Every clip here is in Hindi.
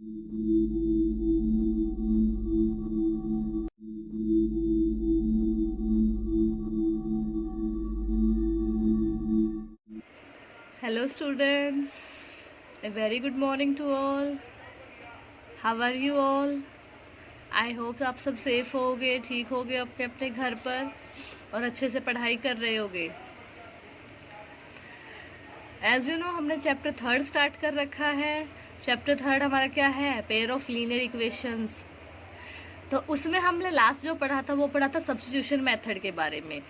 Hello students, a very good morning to all. How are you all? I hope आप सब सेफ होगे, ठीक होगे अपने अपने घर पर और अच्छे से पढ़ाई कर रहे होगे। एज यू नो हमने चैप्टर 3 स्टार्ट कर रखा है। चैप्टर 3 हमारा क्या है? Pair of linear equations. तो उसमें हमने लास्ट जो पढ़ा था वो पढ़ा था सब्स्टिट्यूशन मेथड के बारे में।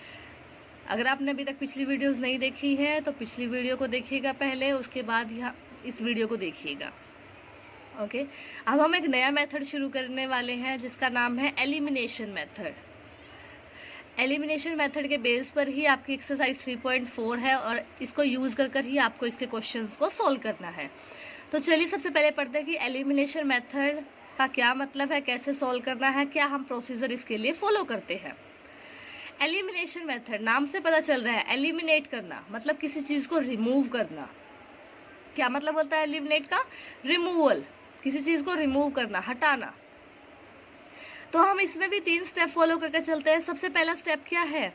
अगर आपने अभी तक पिछली वीडियोस नहीं देखी है तो पिछली वीडियो को देखिएगा पहले, उसके बाद यहाँ इस वीडियो को देखिएगा। ओके, अब हम एक नया मेथड शुरू करने वाले हैं जिसका नाम है एलिमिनेशन मेथड। एलिमिनेशन मेथड के बेस पर ही आपकी एक्सरसाइज 3.4 है और इसको यूज कर ही आपको इसके क्वेश्चंस को सॉल्व करना है। तो चलिए सबसे पहले पढ़ते हैं कि एलिमिनेशन मेथड का क्या मतलब है, कैसे सॉल्व करना है, क्या हम प्रोसीजर इसके लिए फॉलो करते हैं। एलिमिनेशन मेथड नाम से पता चल रहा है, एलिमिनेट करना मतलब किसी चीज को रिमूव करना। क्या मतलब होता है एलिमिनेट का? रिमूवल, किसी चीज को रिमूव करना, हटाना। तो हम इसमें भी 3 स्टेप फॉलो करके चलते हैं। सबसे पहला स्टेप क्या है?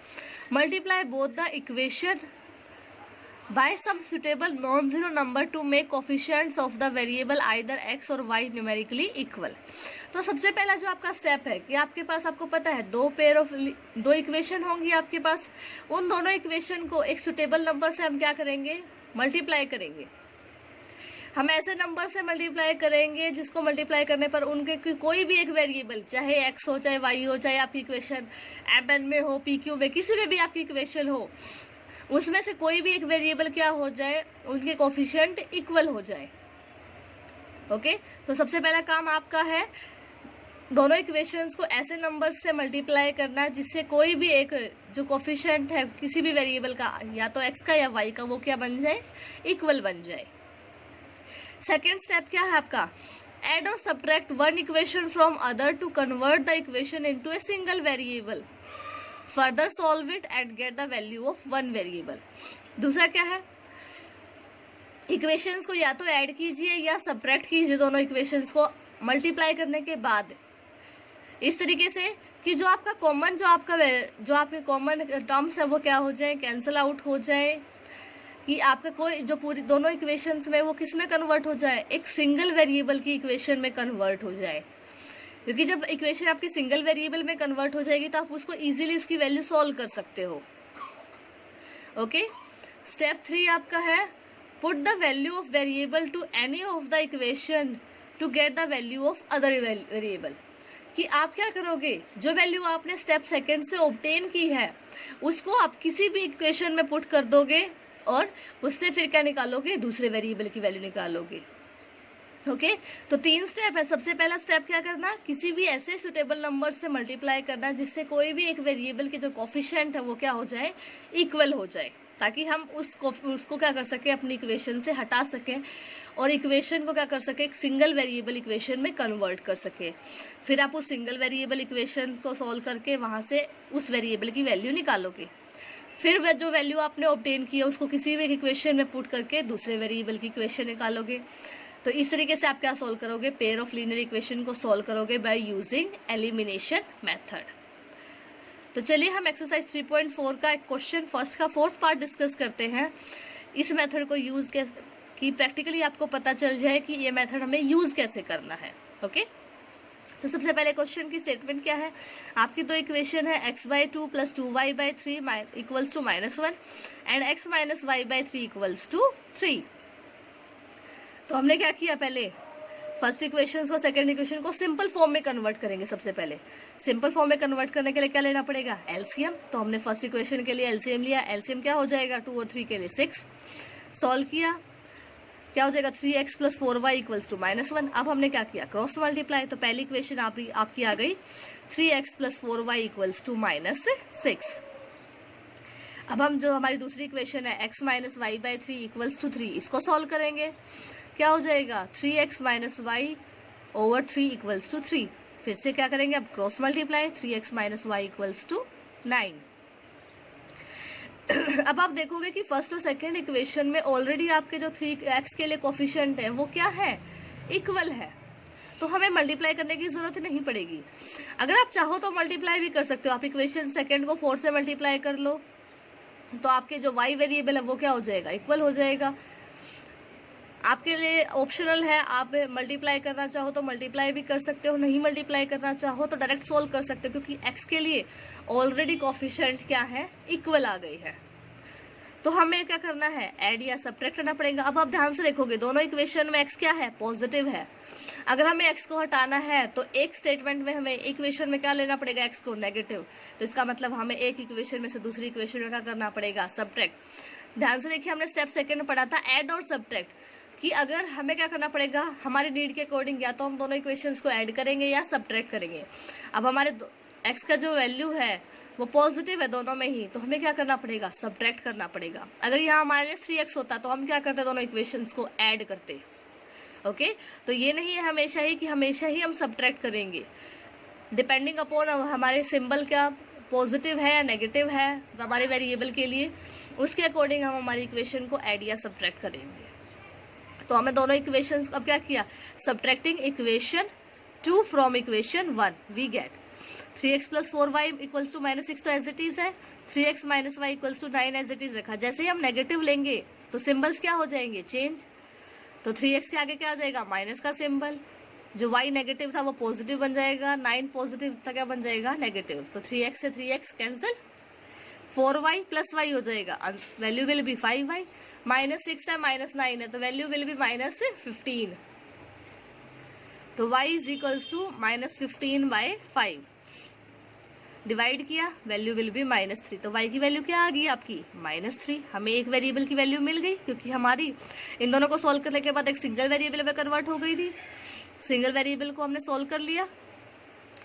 Multiply both the equation by some suitable non zero number to make coefficients of the variable either x और वाई न्यूमेरिकली इक्वल। तो सबसे पहला जो आपका स्टेप है कि आपके पास, आपको पता है, दो इक्वेशन होंगी आपके पास। उन दोनों इक्वेशन को एक सुटेबल नंबर से हम क्या करेंगे? मल्टीप्लाई करेंगे। हम ऐसे नंबर से मल्टीप्लाई करेंगे जिसको मल्टीप्लाई करने पर उनके कोई भी एक वेरिएबल, चाहे एक्स हो चाहे वाई हो, चाहे आपकी इक्वेशन एम में हो, पी क्यू में, किसी में भी आपकी इक्वेशन हो, उसमें से कोई भी एक वेरिएबल क्या हो जाए, उनके कोफिशिएंट इक्वल हो जाए। ओके, तो सबसे पहला काम आपका है दोनों इक्वेशंस को ऐसे नंबर्स से मल्टीप्लाई करना जिससे कोई भी एक जो कोफिशिएंट है किसी भी वेरिएबल का, या तो एक्स का या वाई का, वो क्या बन जाए? इक्वल बन जाए। सेकेंड स्टेप क्या है आपका? एड और subtract one equation from other to convert the equation into a single variable. Further solve it and get the value of one variable. दूसरा क्या है? इक्वेशंस को या तो ऐड कीजिए या सब्ट्रैक्ट कीजिए दोनों इक्वेशंस को मल्टीप्लाई करने के बाद, इस तरीके से कि जो आपका कॉमन, जो आपके कॉमन टर्म्स है वो क्या हो जाए? कैंसिल आउट हो जाए। कि आपका कोई जो पूरी दोनों इक्वेशंस में वो किस में कन्वर्ट हो जाए? एक सिंगल वेरिएबल की इक्वेशन में कन्वर्ट हो जाए। क्योंकि जब इक्वेशन आपकी सिंगल वेरिएबल में कन्वर्ट हो जाएगी तो आप उसको इजीली उसकी वैल्यू सॉल्व कर सकते हो। ओके, स्टेप 3 आपका है put the value of variable to any of the equation to get the value of other variable. कि आप क्या करोगे? जो वैल्यू आपने स्टेप सेकंड से ऑब्टेन की है उसको आप किसी भी इक्वेशन में पुट कर दोगे और उससे फिर क्या निकालोगे? दूसरे वेरिएबल की वैल्यू निकालोगे। ओके, तो 3 स्टेप है। सबसे पहला स्टेप क्या करना? किसी भी ऐसे सुटेबल नंबर से मल्टीप्लाई करना जिससे कोई भी एक वेरिएबल के जो कोफिशिएंट है वो क्या हो जाए? इक्वल हो जाए, ताकि हम उसको क्या कर सके? अपनी इक्वेशन से हटा सकें और इक्वेशन को क्या कर सके? एक सिंगल वेरिएबल इक्वेशन में कन्वर्ट कर सके। फिर आप उस सिंगल वेरिएबल इक्वेशन को सॉल्व करके वहां से उस वेरिएबल की वैल्यू निकालोगे। फिर वह जो वैल्यू आपने ऑब्टेन की है उसको किसी भी इक्वेशन में पुट करके दूसरे वेरिएबल की इक्वेशन निकालोगे। तो इस तरीके से आप क्या सॉल्व करोगे? पेयर ऑफ लीनियर इक्वेशन को सॉल्व करोगे बाय यूजिंग एलिमिनेशन मेथड। तो चलिए हम एक्सरसाइज 3.4 का एक क्वेश्चन फर्स्ट का 4th पार्ट डिस्कस करते हैं। इस मेथड को यूज की प्रैक्टिकली आपको पता चल जाए कि ये मेथड हमें यूज कैसे करना है। ओके, तो सबसे पहले क्वेश्चन की स्टेटमेंट क्या है? आपकी दो इक्वेशन है x/2 + 2y/3 equals to -1 and x - y/3 equals to 3। तो हमने क्या किया? पहले फर्स्ट इक्वेशन को सेकंड इक्वेशन को सिंपल फॉर्म में कन्वर्ट करेंगे। सबसे पहले सिंपल फॉर्म में कन्वर्ट करने के लिए क्या लेना पड़ेगा? एलसीएम। तो हमने फर्स्ट इक्वेशन के लिए एलसीएम लिया। एलसीएम क्या हो जाएगा? 2 और 3 के लिए 6। सॉल्व किया, क्या हो जाएगा? 3x + 4y equals to -1। अब हमने क्या किया? Cross multiply. तो पहली इक्वेशन आपकी आ गई 3x + 4y इक्वल्स टू -6। अब हम जो हमारी दूसरी इक्वेशन है x - y/3 इक्वल्स टू 3, इसको सॉल्व करेंगे। क्या हो जाएगा? 3x - y/3 equals to 3। फिर से क्या करेंगे? अब cross multiply, 3x - y equals to 9। अब आप देखोगे कि फर्स्ट और सेकंड इक्वेशन में ऑलरेडी आपके जो 3x के लिए कोफिशिएंट है वो क्या है? इक्वल है। तो हमें मल्टीप्लाई करने की जरूरत नहीं पड़ेगी। अगर आप चाहो तो मल्टीप्लाई भी कर सकते हो, आप इक्वेशन सेकंड को 4 से मल्टीप्लाई कर लो, तो आपके जो y वेरिएबल है वो क्या हो जाएगा, इक्वल हो जाएगा। आपके लिए ऑप्शनल है, आप मल्टीप्लाई करना चाहो तो मल्टीप्लाई भी कर सकते हो, नहीं मल्टीप्लाई करना चाहो तो डायरेक्ट सोल्व कर सकते हो, क्योंकि x के लिए ऑलरेडी कोफिशिएंट क्या है, इक्वल आ गई है। तो हमें क्या करना है, ऐड या सब्ट्रैक्ट करना पड़ेगा। अब आप ध्यान से देखोगे दोनों इक्वेशन में x क्या है, पॉजिटिव है। अगर हमें x को हटाना है तो एक स्टेटमेंट में हमें इक्वेशन में क्या लेना पड़ेगा, x को नेगेटिव। तो इसका मतलब हमें एक इक्वेशन में से दूसरी इक्वेशन में क्या करना पड़ेगा, सब्ट्रैक्ट। ध्यान से देखिए, हमने स्टेप सेकंड में पढ़ा था ऐड और सब्ट्रैक्ट, कि अगर हमें क्या करना पड़ेगा, हमारी नीड के अकॉर्डिंग या तो हम दोनों इक्वेशंस को ऐड करेंगे या सब्ट्रैक्ट करेंगे। अब हमारे x का जो वैल्यू है वो पॉजिटिव है दोनों में ही, तो हमें क्या करना पड़ेगा, सब्ट्रैक्ट करना पड़ेगा। अगर यहाँ हमारे 3x होता तो हम क्या करते, दोनों इक्वेशंस को ऐड करते। ओके, तो ये नहीं है हमेशा ही कि हमेशा ही हम सब्ट्रैक्ट करेंगे, डिपेंडिंग अपॉन हमारे सिंबल क्या पॉजिटिव है या नेगेटिव है हमारे वेरिएबल के लिए, उसके अकॉर्डिंग हम हमारी इक्वेशन को ऐड या सब्ट्रैक्ट करेंगे। तो हमें दोनों इक्वेशन अब क्या किया, subtracting equation 2 from equation 1, we get 3x + 4y equals to -6, तो एज इट इज है। 3x - y equals to 9 as it is रखा। जैसे ही हम नेगेटिव लेंगे तो सिंबल्स क्या हो जाएंगे, चेंज। तो 3x के आगे क्या आ जाएगा, माइनस का सिंबल। जो y नेगेटिव था वो पॉजिटिव बन जाएगा, 9 पॉजिटिव था क्या बन जाएगा, नेगेटिव। तो 3x से 3x कैंसिल, 4y + y हो जाएगा, वैल्यू विल बी 5y। -6 है, -9 है, तो वैल्यू विल बी -15। तो y is equals to -15/5। Divide किया, वैल्यू विल बी -3। तो y की वैल्यू क्या आ गई आपकी, -3। हमें एक वेरिएबल की वैल्यू मिल गई, क्योंकि हमारी इन दोनों को सोल्व करने के बाद एक सिंगल वेरिएबल में कन्वर्ट हो गई थी। सिंगल वेरिएबल को हमने सोल्व कर लिया।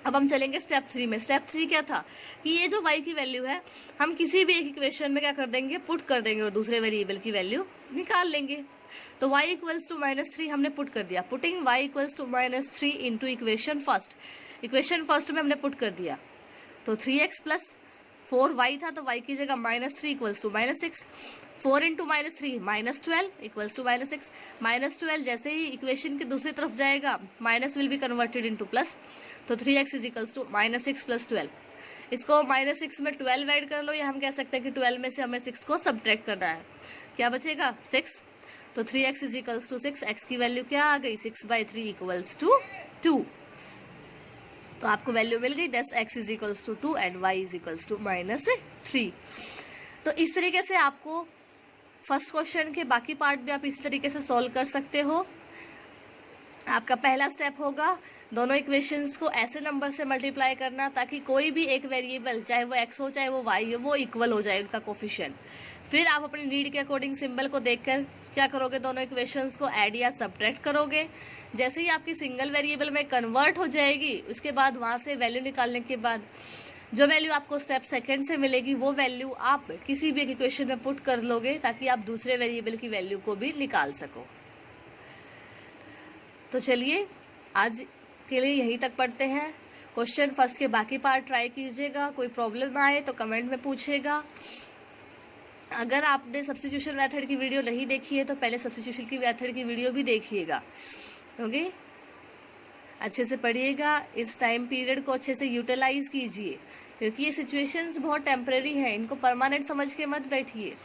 अब हम चलेंगे स्टेप 3 में। स्टेप 3 क्या था कि ये जो y की वैल्यू है हम किसी भी एक इक्वेशन में क्या कर देंगे, पुट कर देंगे और दूसरे वेरिएबल की वैल्यू निकाल लेंगे। तो y इक्वल्स टू -3 हमने पुट कर दिया। Putting y equals to -3 into equation first. Equation first में हमने पुट कर दिया, तो 3x + 4y था, तो y की जगह -3 इक्वल्स टू -6। 4 × -3 -12 equals to -6। -12 जैसे ही इक्वेशन की दूसरी तरफ जाएगा, minus will be converted into plus. तो 3x इज इक्वल्स टू -6 + 12। इसको -6 में 12 ऐड कर लो, या हम कह सकते हैं कि 12 में से हमें 6 को सब्ट्रैक्ट करना है। क्या बचेगा, 6। तो 3x is equals to 6। x की वैल्यू क्या आ गई, 6/3 इक्वल्स टू 2। तो आपको वैल्यू मिल गई, दस x is equals to 2 and y is equals to -3। तो इस तरीके से आपको फर्स्ट क्वेश्चन के बाकी पार्ट भी आप इस तरीके से सॉल्व कर सकते हो। आपका पहला स्टेप होगा दोनों इक्वेशंस को ऐसे नंबर से मल्टीप्लाई करना ताकि कोई भी एक वेरिएबल, चाहे वो x हो चाहे वो y हो, वो इक्वल हो जाए उनका कोफिशिएंट। फिर आप अपनी नीड के अकॉर्डिंग सिंबल को देखकर क्या करोगे, दोनों इक्वेशंस को ऐड या सब्ट्रैक्ट करोगे। जैसे ही आपकी सिंगल वेरिएबल में कन्वर्ट हो जाएगी, उसके बाद वहां से वैल्यू निकालने के बाद जो वैल्यू आपको स्टेप सेकंड से मिलेगी वो वैल्यू आप किसी भी एक इक्वेशन में पुट कर लोगे, ताकि आप दूसरे वेरिएबल की वैल्यू को भी निकाल सको। तो चलिए आज के लिए यहीं तक पढ़ते हैं। क्वेश्चन फर्स्ट के बाकी पार्ट ट्राई कीजिएगा। कोई प्रॉब्लम आए तो कमेंट में पूछिएगा। अगर आपने सब्स्टिट्यूशन मेथड की वीडियो नहीं देखी है तो पहले सब्स्टिट्यूशन की मेथड की वीडियो भी देखिएगा। ओके, अच्छे से पढ़िएगा, इस टाइम पीरियड को अच्छे से यूटिलाइज कीजिए, क्योंकि ये सिचुएशंस बहुत टेम्परेरी हैं, इनको परमानेंट समझ के मत बैठिए।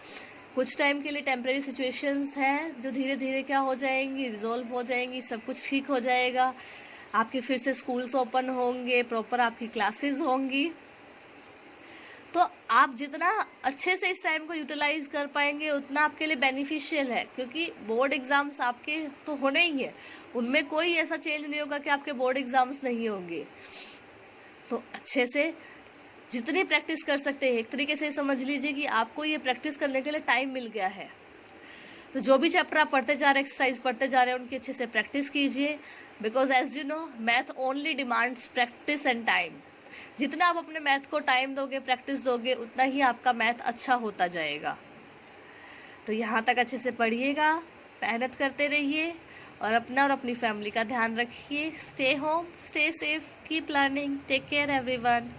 कुछ टाइम के लिए टेम्परेरी सिचुएशंस हैं जो धीरे धीरे क्या हो जाएंगी, रिजॉल्व हो जाएंगी, सब कुछ ठीक हो जाएगा। आपके फिर से स्कूल्स ओपन होंगे, प्रॉपर आपकी क्लासेस होंगी। तो आप जितना अच्छे से इस टाइम को यूटिलाइज कर पाएंगे उतना आपके लिए बेनिफिशियल है, क्योंकि बोर्ड एग्जाम्स आपके तो होने ही है, उनमें कोई ऐसा चेंज नहीं होगा कि आपके बोर्ड एग्जाम्स नहीं होंगे। तो अच्छे से जितनी प्रैक्टिस कर सकते हैं, एक तरीके से समझ लीजिए कि आपको ये प्रैक्टिस करने के लिए टाइम मिल गया है। तो जो भी चैप्टर आप पढ़ते जा रहे हैं, एक्सरसाइज पढ़ते जा रहे हैं, उनकी अच्छे से प्रैक्टिस कीजिए, because as you know math only demands practice and time. जितना आप अपने मैथ को टाइम दोगे, प्रैक्टिस दोगे, उतना ही आपका मैथ अच्छा होता जाएगा। तो यहाँ तक अच्छे से पढ़िएगा, मेहनत करते रहिए और अपना और अपनी फैमिली का ध्यान रखिए। Stay home, stay safe, keep learning, take care everyone.